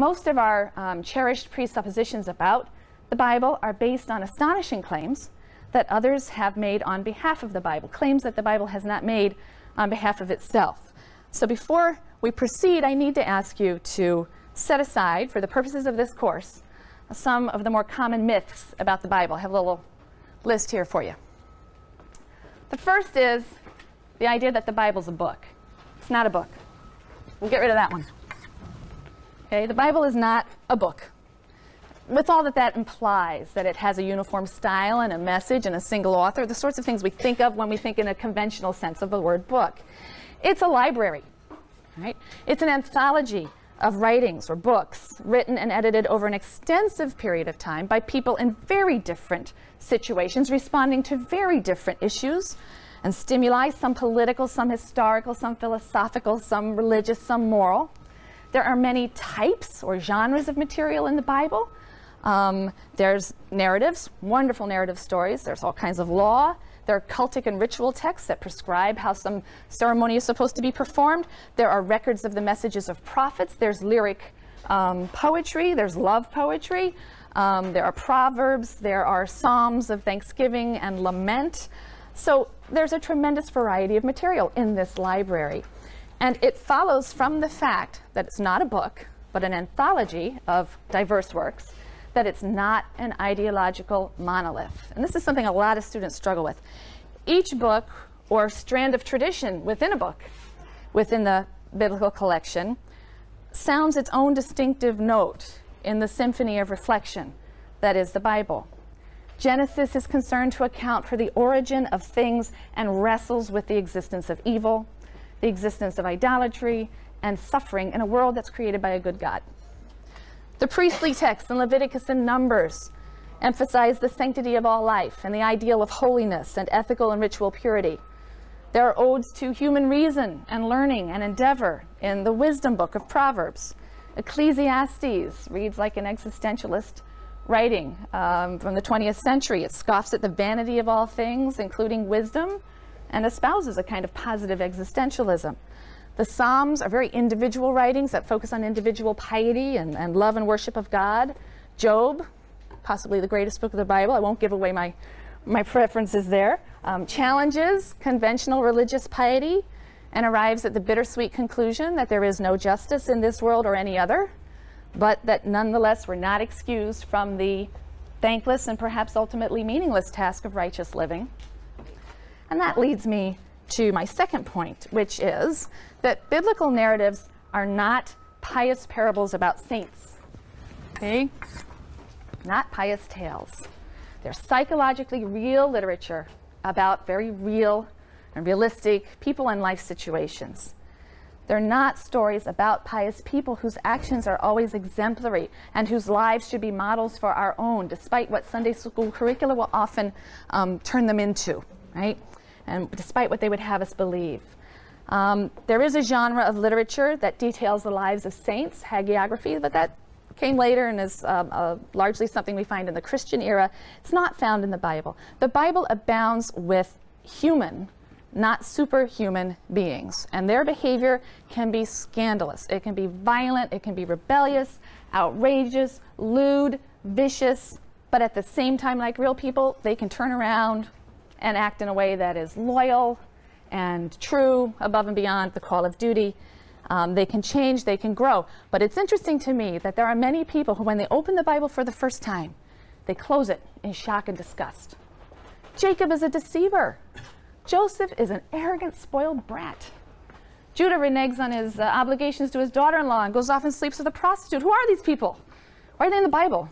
Most of our cherished presuppositions about the Bible are based on astonishing claims that others have made on behalf of the Bible, claims that the Bible has not made on behalf of itself. So before we proceed, I need to ask you to set aside, for the purposes of this course, some of the more common myths about the Bible. I have a little list here for you. The first is the idea that the Bible's a book. It's not a book. We'll get rid of that one. Okay, the Bible is not a book. With all that that implies, that it has a uniform style and a message and a single author, the sorts of things we think of when we think in a conventional sense of the word book. It's a library, right? It's an anthology of writings or books written and edited over an extensive period of time by people in very different situations, responding to very different issues and stimuli, some political, some historical, some philosophical, some religious, some moral. There are many types or genres of material in the Bible. There's narratives, wonderful narrative stories. There's all kinds of law. There are cultic and ritual texts that prescribe how some ceremony is supposed to be performed. There are records of the messages of prophets. There's lyric poetry. There's love poetry. There are proverbs. There are psalms of thanksgiving and lament. So there's a tremendous variety of material in this library. And it follows from the fact that it's not a book, but an anthology of diverse works, that it's not an ideological monolith. And this is something a lot of students struggle with. Each book or strand of tradition within a book, within the biblical collection, sounds its own distinctive note in the symphony of reflection that is the Bible. Genesis is concerned to account for the origin of things and wrestles with the existence of evil, the existence of idolatry, and suffering in a world that's created by a good God. The priestly texts in Leviticus and Numbers emphasize the sanctity of all life and the ideal of holiness and ethical and ritual purity. There are odes to human reason and learning and endeavor in the wisdom book of Proverbs. Ecclesiastes reads like an existentialist writing from the 20th century. It scoffs at the vanity of all things, including wisdom, and espouses a kind of positive existentialism. The Psalms are very individual writings that focus on individual piety and love and worship of God. Job, possibly the greatest book of the Bible. I won't give away my preferences there. Challenges conventional religious piety and arrives at the bittersweet conclusion that there is no justice in this world or any other, but that nonetheless we're not excused from the thankless and perhaps ultimately meaningless task of righteous living. And that leads me to my second point, which is that biblical narratives are not pious parables about saints, okay? Not pious tales. They're psychologically real literature about very real and realistic people and life situations. They're not stories about pious people whose actions are always exemplary and whose lives should be models for our own, despite what Sunday school curricula will often turn them into, right? And despite what they would have us believe. There is a genre of literature that details the lives of saints, hagiography, but that came later and is largely something we find in the Christian era. It's not found in the Bible. The Bible abounds with human, not superhuman beings, and their behavior can be scandalous. It can be violent, it can be rebellious, outrageous, lewd, vicious, but at the same time, like real people, they can turn around and act in a way that is loyal and true, above and beyond the call of duty. They can change, they can grow. But it's interesting to me that there are many people who, when they open the Bible for the first time, they close it in shock and disgust. Jacob is a deceiver. Joseph is an arrogant, spoiled brat. Judah reneges on his obligations to his daughter-in-law and goes off and sleeps with a prostitute. Who are these people? Why are they in the Bible?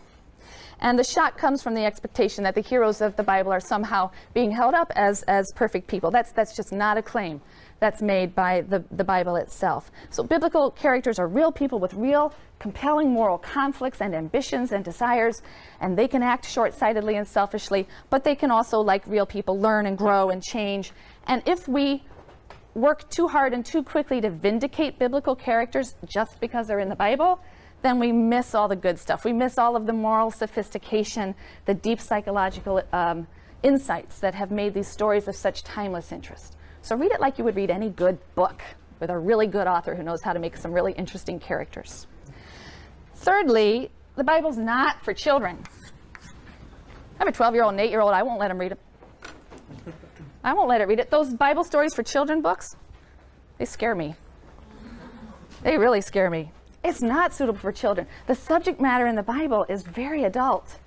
And the shock comes from the expectation that the heroes of the Bible are somehow being held up as perfect people. That's just not a claim that's made by the Bible itself. So biblical characters are real people with real, compelling moral conflicts and ambitions and desires, and they can act short-sightedly and selfishly, but they can also, like real people, learn and grow and change. And if we work too hard and too quickly to vindicate biblical characters just because they're in the Bible, then we miss all the good stuff. We miss all of the moral sophistication, the deep psychological insights that have made these stories of such timeless interest. So read it like you would read any good book with a really good author who knows how to make some really interesting characters. Thirdly, the Bible's not for children. I have a 12-year-old and 8-year-old. I won't let them read it. I won't let it read it. Those Bible stories for children books, they scare me. They really scare me. It's not suitable for children. The subject matter in the Bible is very adult,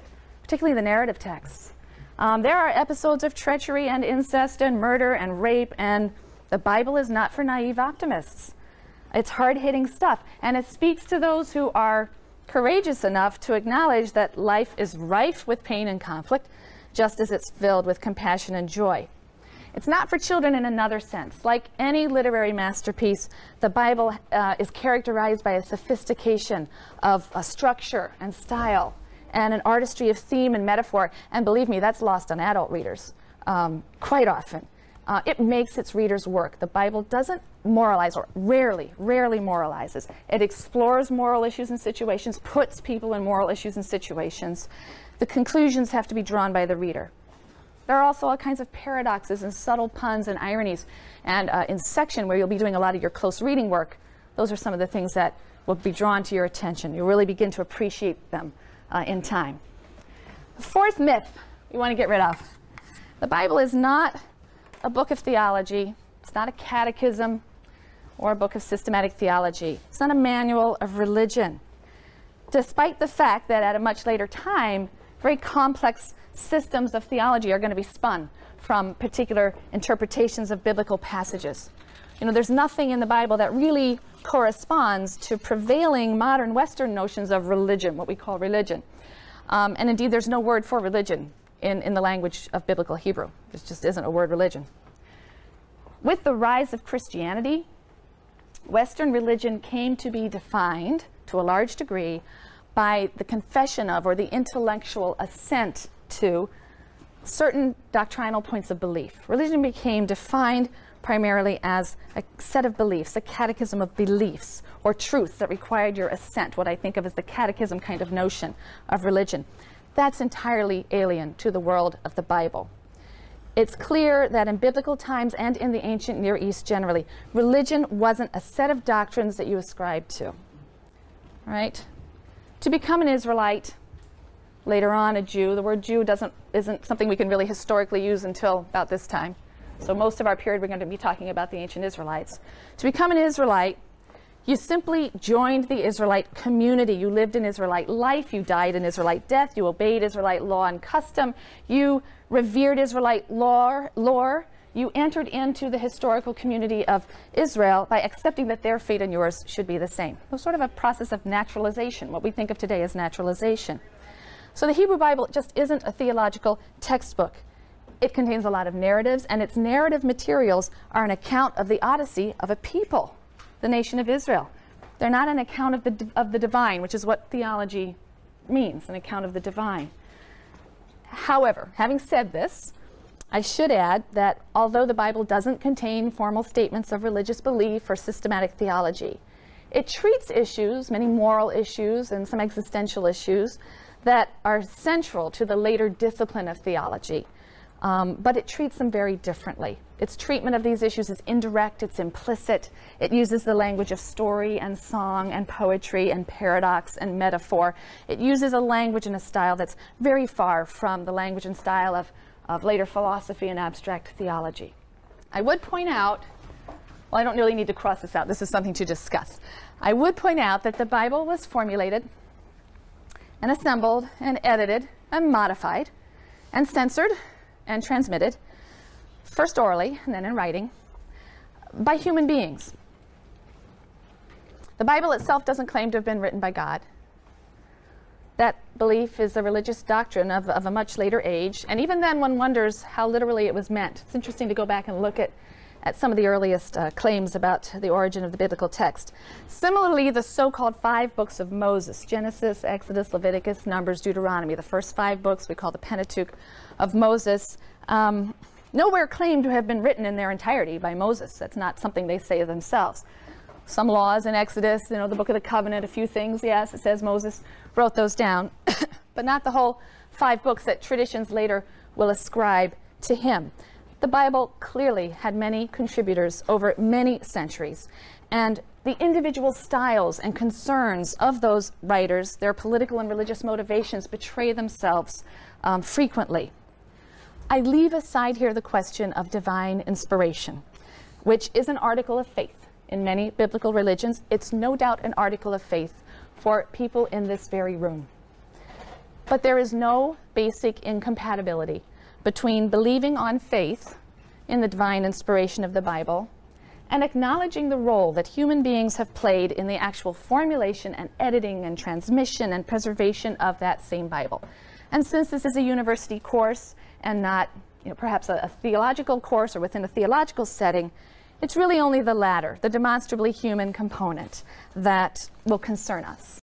particularly the narrative texts. There are episodes of treachery and incest and murder and rape, and the Bible is not for naive optimists. It's hard-hitting stuff, and it speaks to those who are courageous enough to acknowledge that life is rife with pain and conflict, just as it's filled with compassion and joy. It's not for children in another sense. Like any literary masterpiece, the Bible is characterized by a sophistication of structure and style and an artistry of theme and metaphor. And believe me, that's lost on adult readers quite often. It makes its readers work. The Bible doesn't moralize, or rarely moralizes. It explores moral issues and situations, puts people in moral issues and situations. The conclusions have to be drawn by the reader. There are also all kinds of paradoxes and subtle puns and ironies. And in section where you'll be doing a lot of your close reading work, those are some of the things that will be drawn to your attention. You'll really begin to appreciate them in time. The fourth myth we want to get rid of. The Bible is not a book of theology. It's not a catechism or a book of systematic theology. It's not a manual of religion. Despite the fact that at a much later time, very complex systems of theology are going to be spun from particular interpretations of biblical passages. You know, there's nothing in the Bible that really corresponds to prevailing modern Western notions of religion, what we call religion. And indeed, there's no word for religion in the language of biblical Hebrew. There just isn't a word religion. With the rise of Christianity, Western religion came to be defined, to a large degree, by the confession of, or the intellectual assent to, certain doctrinal points of belief. Religion became defined primarily as a set of beliefs, a catechism of beliefs, or truths that required your assent, what I think of as the catechism kind of notion of religion. That's entirely alien to the world of the Bible. It's clear that in biblical times and in the ancient Near East generally, religion wasn't a set of doctrines that you ascribed to, right? To become an Israelite, later on a Jew, the word Jew isn't something we can really historically use until about this time. So most of our period we're going to be talking about the ancient Israelites. To become an Israelite, you simply joined the Israelite community. You lived in Israelite life. You died in Israelite death. You obeyed Israelite law and custom. You revered Israelite lore. You entered into the historical community of Israel by accepting that their fate and yours should be the same. It was sort of a process of naturalization, what we think of today as naturalization. So the Hebrew Bible just isn't a theological textbook. It contains a lot of narratives, and its narrative materials are an account of the odyssey of a people, the nation of Israel. They're not an account of the divine, which is what theology means, an account of the divine. However, having said this, I should add that although the Bible doesn't contain formal statements of religious belief or systematic theology, it treats issues, many moral issues and some existential issues, that are central to the later discipline of theology. But it treats them very differently. Its treatment of these issues is indirect, it's implicit. It uses the language of story and song and poetry and paradox and metaphor. It uses a language and a style that's very far from the language and style of later philosophy and abstract theology. I would point out, well, I don't really need to cross this out. This is something to discuss. I would point out that the Bible was formulated and assembled and edited and modified and censored and transmitted, first orally and then in writing, by human beings. The Bible itself doesn't claim to have been written by God. That belief is a religious doctrine of a much later age, and even then one wonders how literally it was meant. It's interesting to go back and look at some of the earliest claims about the origin of the biblical text. Similarly, the so-called 5 books of Moses, Genesis, Exodus, Leviticus, Numbers, Deuteronomy, the first 5 books we call the Pentateuch of Moses, nowhere claim to have been written in their entirety by Moses. That's not something they say themselves. Some laws in Exodus, you know, the Book of the Covenant, a few things, yes, it says Moses wrote those down, but not the whole 5 books that traditions later will ascribe to him. The Bible clearly had many contributors over many centuries, And the individual styles and concerns of those writers, their political and religious motivations, betray themselves frequently. I leave aside here the question of divine inspiration, which is an article of faith in many biblical religions. It's no doubt an article of faith for people in this very room. But there is no basic incompatibility between believing on faith in the divine inspiration of the Bible and acknowledging the role that human beings have played in the actual formulation and editing and transmission and preservation of that same Bible. And since this is a university course and not, perhaps a theological course or within a theological setting, it's really only the latter, the demonstrably human component, that will concern us.